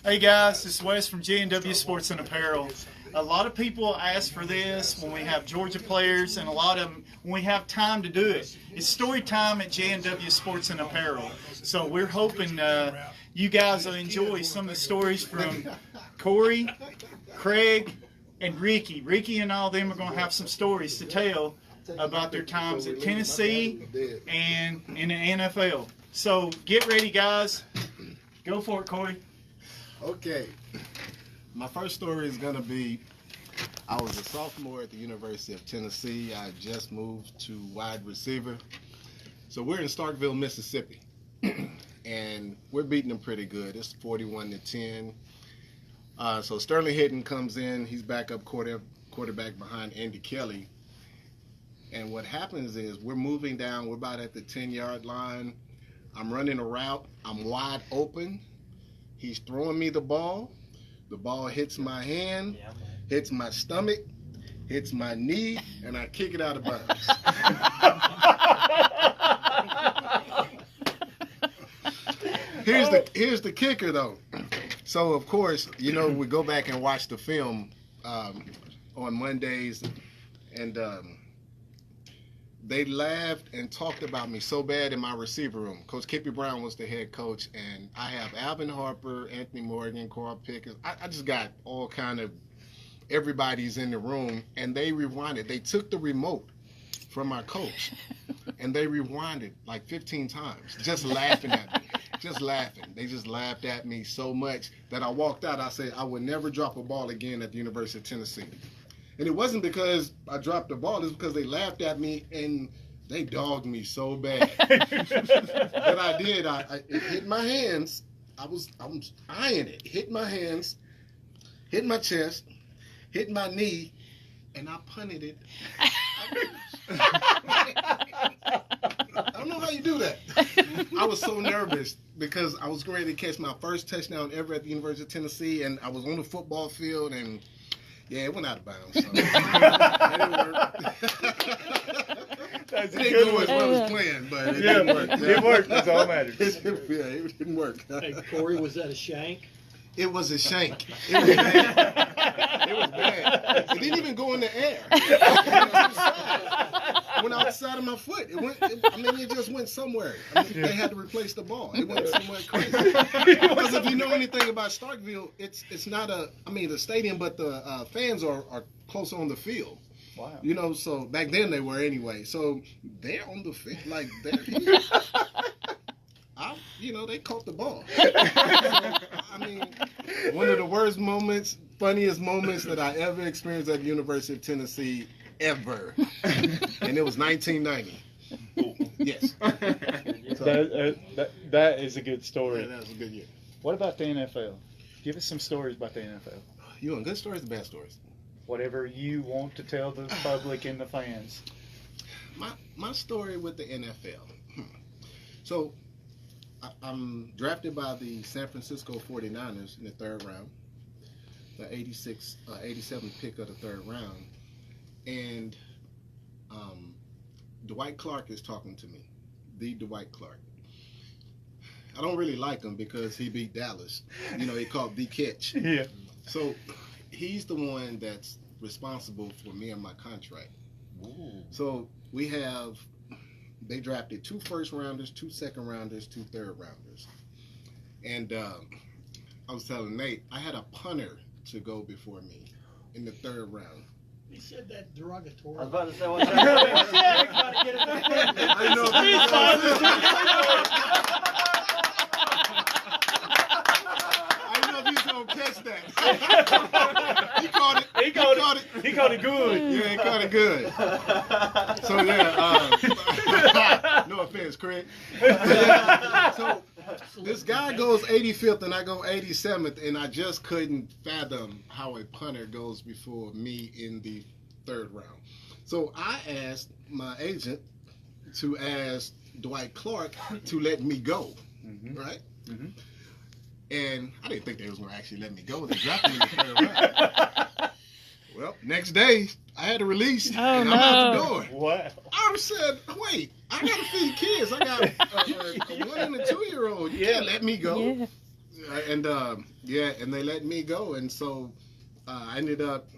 Hey guys, this is Wes from JW Sports and Apparel. A lot of people ask for this when we have Georgia players, and a lot of them when we have time to do it. It's story time at JW Sports and Apparel. So we're hoping you guys will enjoy some of the stories from Corey, Craig, and Ricky. Ricky and all of them are going to have some stories to tell about their times at Tennessee and in the NFL. So get ready, guys. Go for it, Corey. Okay, my first story is going to be, I was a sophomore at the University of Tennessee. I just moved to wide receiver. So we're in Starkville, Mississippi, and we're beating them pretty good. It's 41-10. So Sterling Hitton comes in. He's backup quarterback behind Andy Kelly. And what happens is we're moving down. We're about at the 10-yard line. I'm running a route. I'm wide open. He's throwing me the ball. The ball hits my hand, hits my stomach, hits my knee, and I kick it out of bounds. Here's the kicker, though. So, of course, you know, we go back and watch the film on Mondays, and they laughed and talked about me so bad in my receiver room. Coach Kippy Brown was the head coach, and I have Alvin Harper, Anthony Morgan, Carl Pickens. I just got all kind of everybody's in the room, and they rewinded. They took the remote from my coach, and they rewinded like 15 times, just laughing at me, just laughing. They just laughed at me so much that I walked out. I said I would never drop a ball again at the University of Tennessee. And it wasn't because I dropped the ball. It's because they laughed at me and they dogged me so bad. What I did, it hit my hands. I'm eyeing it. Hit my hands, hit my chest, hit my knee, and I punted it. I don't know how you do that. I was so nervous because I was ready to catch my first touchdown ever at the University of Tennessee, and I was on the football field, and yeah, it went out of bounds. So. That didn't work. It didn't go as well as planned, but it didn't work. It worked. That's all that matters. It didn't work. Hey, Corey, was that a shank? It was a shank. It was bad. It was bad. It didn't even go in the air. It went outside of my foot. It just went somewhere. They had to replace the ball. It went somewhere crazy. Because if you know anything about Starkville, it's not the stadium, but the fans are close on the field. Wow. You know, so back then they were anyway. So they're on the field, like they're here. They caught the ball. So, one of the worst moments, funniest moments that I ever experienced at the University of Tennessee, ever. And it was 1990. Yes. That is a good story. Yeah, that was a good year. What about the NFL? Give us some stories about the NFL. You want good stories or bad stories? Whatever you want to tell the public and the fans. My story with the NFL. So, I'm drafted by the San Francisco 49ers in the third round, the 87th pick of the third round, and Dwight Clark is talking to me, the Dwight Clark. I don't really like him because he beat Dallas. You know, he called the catch. Yeah. So he's the one that's responsible for me and my contract. Ooh. So they drafted 2 first-rounders, 2 second-rounders, 2 third-rounders. And I was telling Nate, I had a punter to go before me in the third round. He said that derogatory. I was about to say, what's that? I know if he's going to catch that. He caught it. He caught it good. Yeah, he caught it good. So, yeah, no offense, Craig. So, this guy goes 85th and I go 87th, and I just couldn't fathom how a punter goes before me in the third round. So I asked my agent to ask Dwight Clark to let me go, right? Mm-hmm. And I didn't think they was going to actually let me go. They drafted me in the third round. Well, next day, I had a release, and I'm out the door. Wow. I said, wait, I got to feed kids. I got a 1 and a 2-year-old. You can't let me go. Yeah. And and they let me go, and so I ended up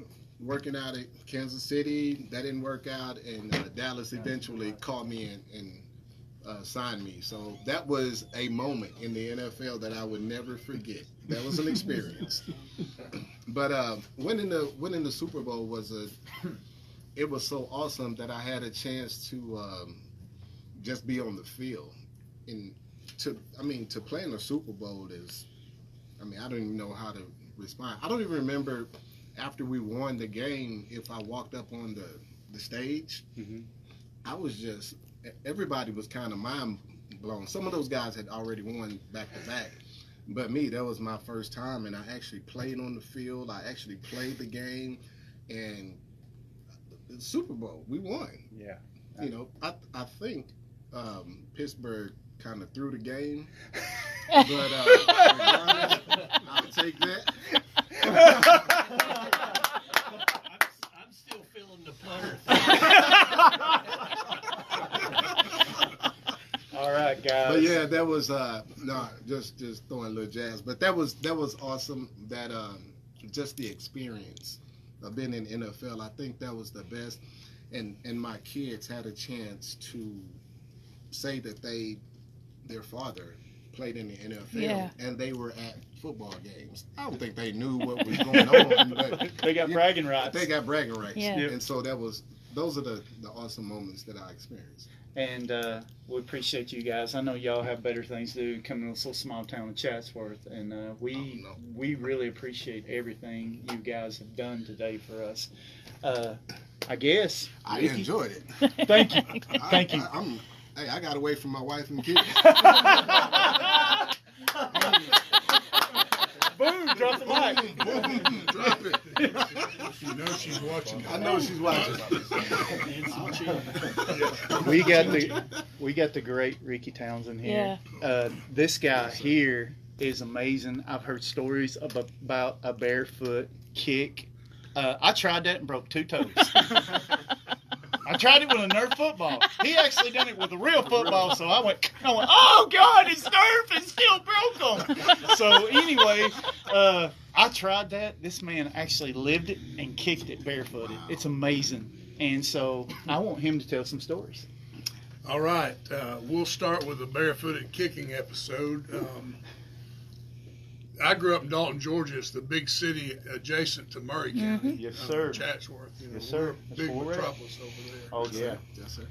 working out at Kansas City. That didn't work out, and Dallas eventually called me and signed me. So that was a moment in the NFL that I would never forget. That was an experience. But winning the Super Bowl was so awesome that I had a chance to just be on the field. And to play in the Super Bowl is, I don't even know how to respond. I don't even remember after we won the game if I walked up on the stage. Mm-hmm. I was just, everybody was kind of mind blown. Some of those guys had already won back to back, but me, that was my first time, and I actually played on the field. I actually played the game, and the Super Bowl, we won. Yeah. You know, I think Pittsburgh kind of threw the game, but regardless, I'll take that. I'm still feeling the punter. All right, guys. But yeah, that was just throwing a little jazz. But that was awesome. That just the experience of being in the NFL. I think that was the best. And my kids had a chance to say that their father played in the NFL and they were at football games. I don't think they knew what was going on, but they got bragging rights. They got bragging rights. Yeah. And so those are the awesome moments that I experienced. And we appreciate you guys. I know y'all have better things to do coming to this little small town of Chatsworth, and we really appreciate everything you guys have done today for us. I guess I enjoyed it. Thank you. Thank you. I got away from my wife and kids. Boom! Drop the mic. Boom! Drop it. You know she's watching. I know she's watching. We got the great Ricky Townsend here. Yeah. This guy here is amazing. I've heard stories about a barefoot kick. I tried that and broke 2 toes. I tried it with a Nerf football. He actually done it with a real football, so I went, oh God, his Nerf is still broke him. So anyway, I tried that. This man actually lived it and kicked it barefooted. It's amazing. And so I want him to tell some stories. All right, we'll start with the barefooted kicking episode. I grew up in Dalton, Georgia. It's the big city adjacent to Murray County. Yes, sir. Chatsworth. Yes, sir. Big That's correct. metropolis over there. Oh, yeah. Yes, sir.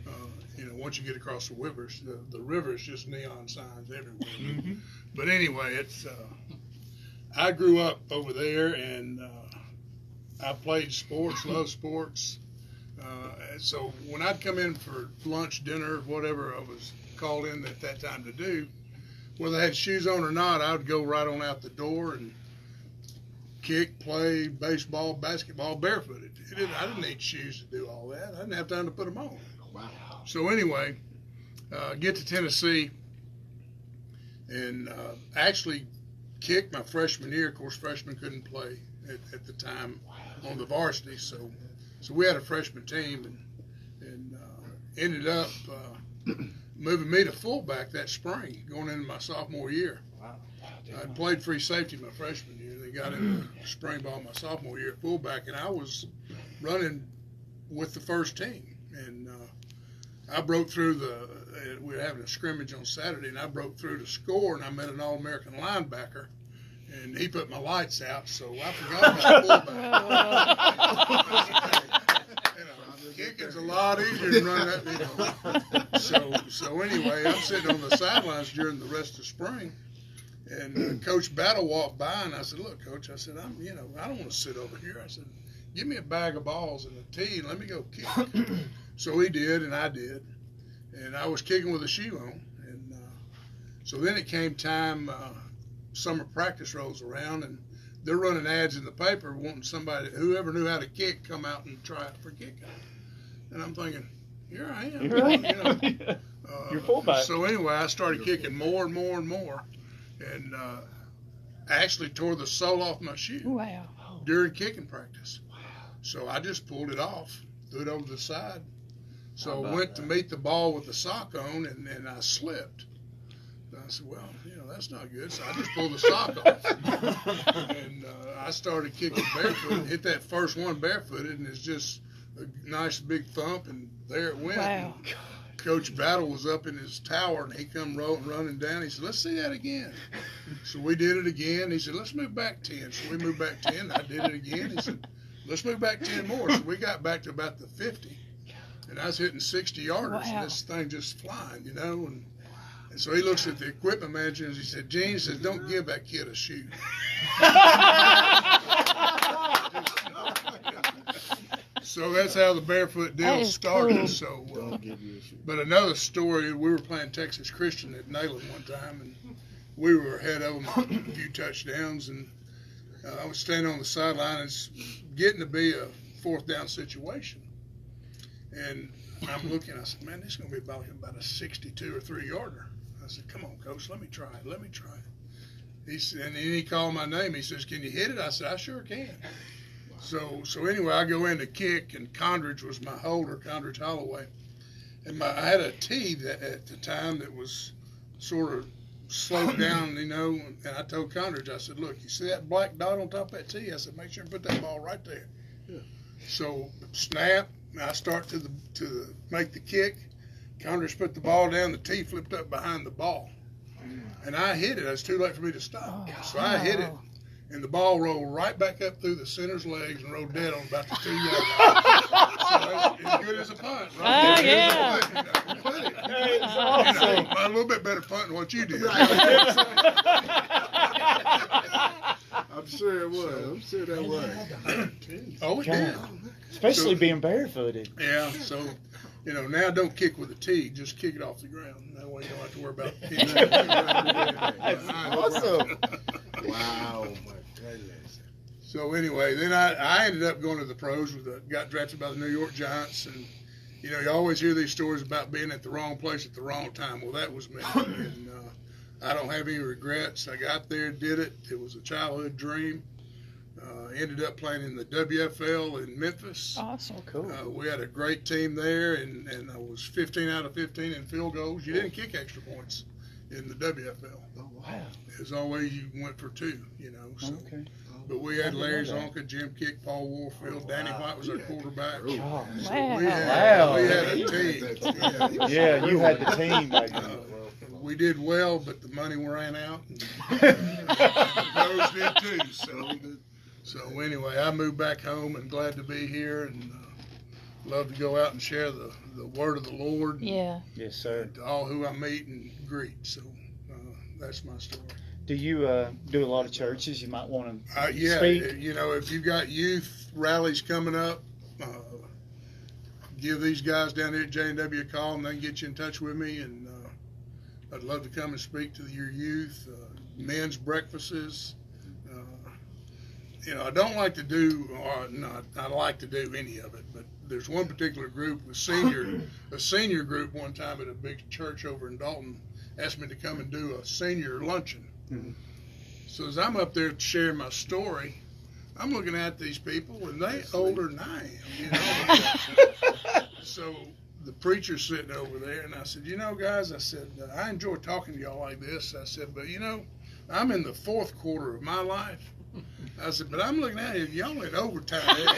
Once you get across the rivers, the river's just neon signs everywhere. But anyway, it's. I grew up over there, and I played sports, loved sports. So when I'd come in for lunch, dinner, whatever I was called in at that time to do, whether I had shoes on or not, I would go right on out the door and kick, play baseball, basketball barefooted. I didn't need shoes to do all that. I didn't have time to put them on. Wow. So anyway, get to Tennessee and actually kicked my freshman year. Of course, freshmen couldn't play at the time on the varsity, so we had a freshman team and ended up moving me to fullback that spring, going into my sophomore year. Wow. I played free safety my freshman year. They got into spring ball my sophomore year at fullback, and I was running with the first team. And I broke through we were having a scrimmage on Saturday, and I broke through to score, and I met an All-American linebacker, and he put my lights out, so I forgot about fullback. Kicking's a lot easier than running that. So anyway, I'm sitting on the sidelines during the rest of spring, and Coach Battle walked by, and I said, "Look, Coach," I said, I don't want to sit over here. I said, "Give me a bag of balls and a tee, and let me go kick." So he did, and I did, and I was kicking with a shoe on, and so then it came time. Summer practice rolls around, and they're running ads in the paper wanting somebody, whoever knew how to kick, come out and try out for kicking. And I'm thinking, here I am. You're fullback. So anyway, I started kicking more and more and more, and I actually tore the sole off my shoe Wow. during kicking practice. So I just pulled it off, threw it over the side. So I went to meet the ball with the sock on, and I slipped. I said, well, that's not good. So I just pulled the sock off. And I started kicking barefoot and hit that first one barefooted, and it's just a nice big thump, and there it went. Wow. And Coach Battle was up in his tower, and he come running down. He said, let's see that again. So we did it again. He said, let's move back 10. So we moved back 10. I did it again. He said, let's move back 10 more. So we got back to about the 50. And I was hitting 60-yarders, Wow. and this thing just flying, And so he looks at the equipment manager, and he said, Gene says, don't give that kid a shoe. So that's how the barefoot That deal is started. cool. So, Don't give you a shoe. but another story, we were playing Texas Christian at Neyland one time, and we were ahead of them a few touchdowns, and I was standing on the sideline, and it's getting to be a 4th down situation. And I'm looking, I said, man, this is going to be about a 62 or 3-yarder. I said, come on, Coach, let me try it. He said, and then he called my name. He says, can you hit it? I said, I sure can. So anyway, I go in to kick, and Condridge was my holder, Condridge Holloway. And I had a tee that at the time that was sort of slowed down, and I told Condridge, I said, look, you see that black dot on top of that tee? I said, make sure and put that ball right there. Yeah. So snap, I start to make the kick. Condridge put the ball down, the tee flipped up behind the ball. And I hit it. It was too late for me to stop. So I hit it. And the ball rolled right back up through the center's legs and rolled dead on about the 2-yard line. So it's as good as a punt, right? Oh, yeah. Awesome. A little bit better punt than what you did. I'm sure it was. I'm sure that was. Oh, it did. Especially So- being barefooted. Yeah, so, now don't kick with a tee. Just kick it off the ground. That way you don't have to worry about kicking. Awesome. Wow, my goodness. So anyway, then I ended up going to the pros. Got drafted by the New York Giants, and you always hear these stories about being at the wrong place at the wrong time. Well, that was me, and I don't have any regrets. I got there, did it. It was a childhood dream. Ended up playing in the WFL in Memphis. Awesome. Cool. We had a great team there, and I was 15 out of 15 in field goals. You didn't kick extra points in the WFL. Oh, Wow. As always, you went for 2, So. Okay. But we had Larry know that. Zonka, Jim Kick, Paul Warfield, Danny White was our quarterback. Oh, Oh, So Wow. we Wow. had a team. yeah, you had the team back then. We did well, but the money ran out. Those did too. So anyway, I moved back home and glad to be here, and love to go out and share the word of the Lord. Yeah. Yes, sir. To all who I meet and greet. So that's my story. Do you do a lot of churches? You might want to Yeah, speak. if you've got youth rallies coming up, give these guys down here at J&W a call, and they can get you in touch with me. And I'd love to come and speak to your youth. Men's breakfasts. I don't like to do, I like to do any of it, but there's one particular group, a senior group one time at a big church over in Dalton asked me to come and do a senior luncheon. Mhm. So as I'm up there sharing my story, I'm looking at these people, and they older than I am, So the preacher's sitting over there, and I said, guys, I said, I enjoy talking to y'all like this. I said, but I'm in the 4th quarter of my life. I said, but I'm looking at you, y'all in overtime. Y'all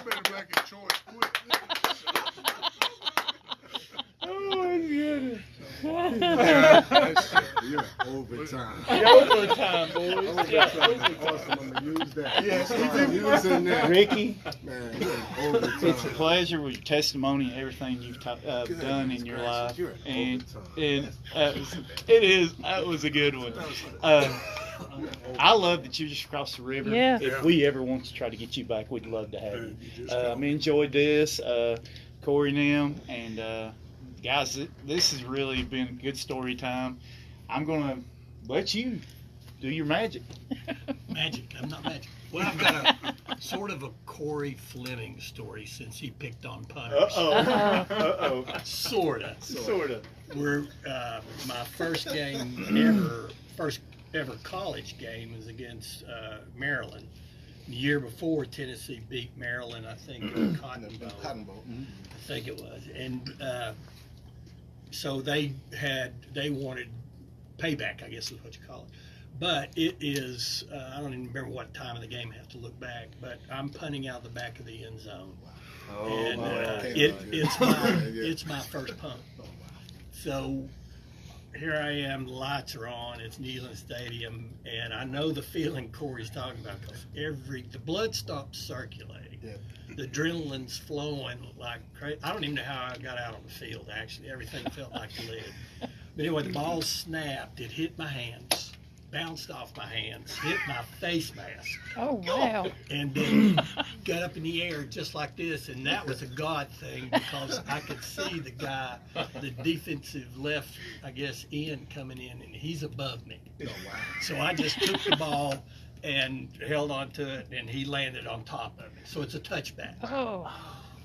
better make a choice quick. Oh my goodness. You're overtime. Overtime, boys. Overtime. Awesome. I'm going to use that. Yes, Start using that. Ricky, Man, you're overtime. it's a pleasure with your testimony and everything you've done in your life. You're And overtime. that was a good one. I love that you're just across the river. Yeah. If we ever want to try to get you back, we'd love to have you. I enjoyed this, Corey and them, and guys, this has really been a good story time. I'm going to let you do your magic. Magic. I'm not magic. Well, I've got a sort of a Corey Fleming story since he picked on punters. Uh-oh. Sorta. Sorta. We're my first ever college game was against Maryland. The year before, Tennessee beat Maryland, I think, in Cotton Bowl. Cotton Bowl. I think it was. And so they wanted payback, I guess is what you call it. But it is, I don't even remember what time of the game, I have to look back, but I'm punting out the back of the end zone. And it's my first punt. So here I am, the lights are on, it's Neyland Stadium, and I know the feeling Corey's talking about, because the blood stopped circulating. Yeah. The adrenaline's flowing like crazy. I don't even know how I got out on the field, actually. Everything felt like lead. But anyway, the ball snapped, it hit my hands, bounced off my hands, hit my face mask. Oh, wow. And then got up in the air just like this, and that was a God thing, because I could see the guy, the defensive left, I guess, end coming in, and he's above me. Oh, wow. So I just took the ball and held on to it, and he landed on top of it. So it's a touchback. Oh.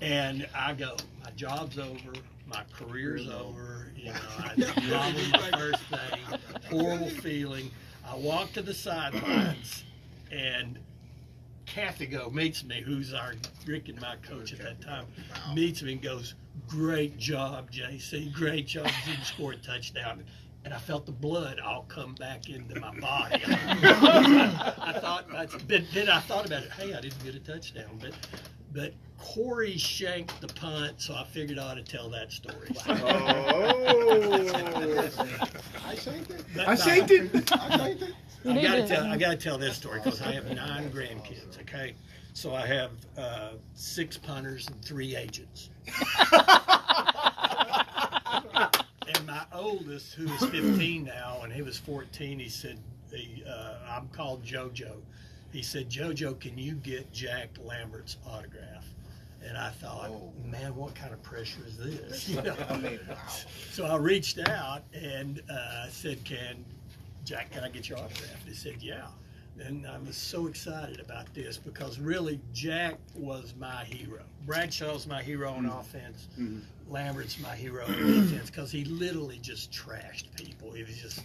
And I go, my job's over, my career's over, you know, I lost my first thing, horrible feeling. I walk to the sidelines, and Kathy meets me, who's Rick and my coach at that time, meets me and goes, "Great job, JC, great job, you scored a touchdown." And I felt the blood all come back into my body. I thought about it. Hey, I didn't get a touchdown, but Corey shanked the punt, so I figured I ought to tell that story. I shanked it. I shanked it. I gotta tell this story, because I have 9 grandkids. Okay, so I have 6 punters and 3 agents. And my oldest, who is 15 now, and he was 14, he said, I'm called JoJo. He said, "JoJo, can you get Jack Lambert's autograph?" And I thought, man, what kind of pressure is this? You know? So I reached out and said, Jack, can I get your autograph? And he said, yeah. And I was so excited about this, because really Jack was my hero. Bradshaw's my hero on offense. Lambert's my hero on defense, because he literally just trashed people. He was just,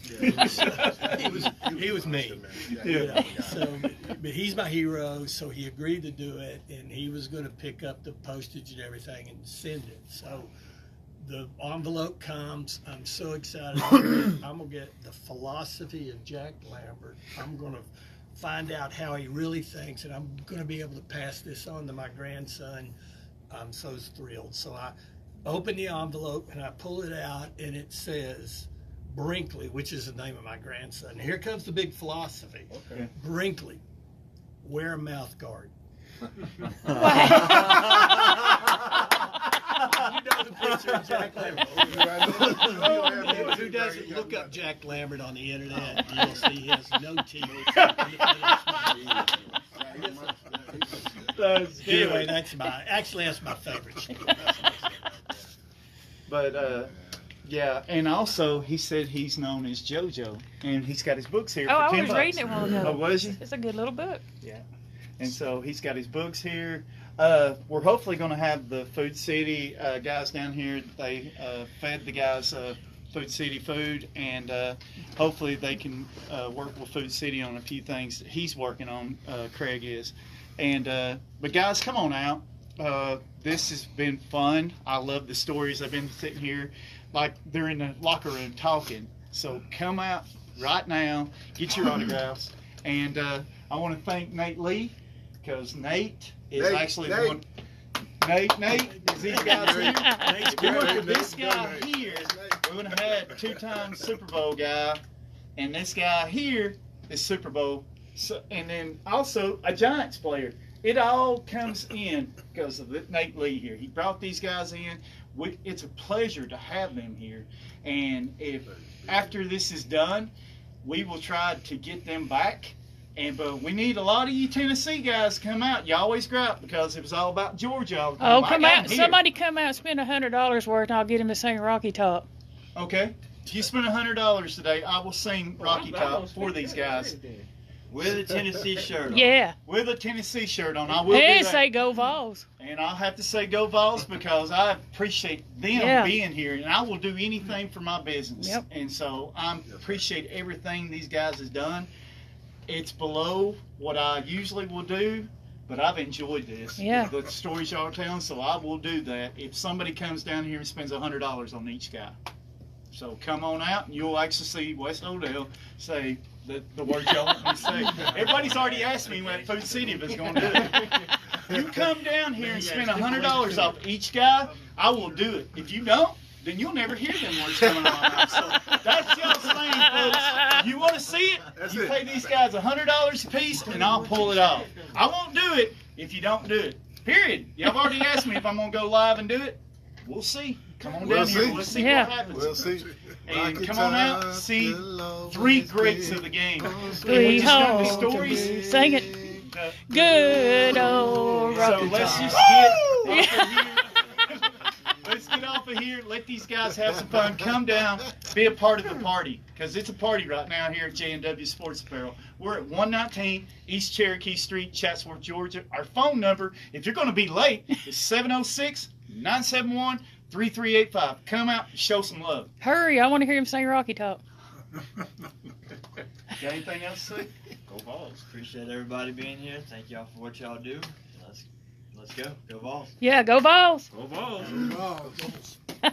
he was mean. You know? So, but he's my hero, so he agreed to do it, and he was going to pick up the postage and everything and send it. So the envelope comes. I'm so excited. I'm going to get the philosophy of Jack Lambert. I'm going to find out how he really thinks, and I'm going to be able to pass this on to my grandson. I'm so thrilled. So I open the envelope and I pull it out, and it says Brinkley, which is the name of my grandson. Here comes the big philosophy. Okay. Brinkley, wear a mouth guard. You know the picture of Jack Lambert. Who doesn't look up Jack Lambert on the internet? You'll see he has no teeth. Anyway, that's my favorite story. But yeah, and also he said he's known as JoJo, and he's got his books here. Oh, for I $10. was reading it while ago. Oh, was you? It's a good little book. Yeah. And so he's got his books here. We're hopefully going to have the Food City guys down here. They fed the guys Food City food, and hopefully they can work with Food City on a few things that he's working on. Craig is, and but guys, come on out. This has been fun. I love the stories. I've been sitting here like they're in the locker room talking. So come out right now, get your autographs, and I want to thank Nate Lee, because Nate is actually one. Nate, is these guys here? Nate's going for this guy here. We're going to have 2-time Super Bowl guy, and this guy here is Super Bowl, and then also a Giants player. It all comes in because of Nate Lee here. He brought these guys in. It's a pleasure to have them here, and if after this is done, we will try to get them back. But we need a lot of you Tennessee guys to come out. You always go out, because it was all about Georgia all the time. Oh, come out! Somebody come out and spend $100 worth, and I'll get him to sing Rocky Top. Okay. If you spend $100 today, I will sing Rocky Top for these guys. With a Tennessee shirt on. Yeah. With a Tennessee shirt on. I will do And that. say Go Vols. And I'll have to say Go Vols, because I appreciate them being here, and I will do anything for my business. Yep. And so I appreciate everything these guys have done. It's below what I usually will do, but I've enjoyed this. Yeah. The stories y'all are telling, so I will do that. If somebody comes down here and spends $100 on each guy, So come on out, and you'll actually see Wes Odell say the words y'all want me to say. Everybody's already asked me at Food City if it's going to do it. You come down here and spend $100 off each guy, I will do it. If you don't, then you'll never hear them words coming out of my mouth. So that's y'all's thing, folks. You want to see it? You pay these guys $100 a piece, and I'll pull it off. I won't do it if you don't do it. Period. Y'all already asked me if I'm going to go live and do it. We'll see. Come on down here. Let's see what happens. We'll see. And come on out, see 3 greats of the game. 3 whole stories. Sing it. Good old So Rocky let's Top. just get off of here. Let's get off of here. Let these guys have some fun. Come down, be a part of the party, because it's a party right now here at J&W Sports Apparel. We're at 119 East Cherokee Street, Chatsworth, Georgia. Our phone number, if you're going to be late, is 706-971-3385. Come out and show some love. Hurry, I want to hear him sing Rocky Top. Got anything else to say? Go Vols. Appreciate everybody being here. Thank y'all for what y'all do. Let's go. Go Vols. Yeah, go Vols. Go Vols. Oh,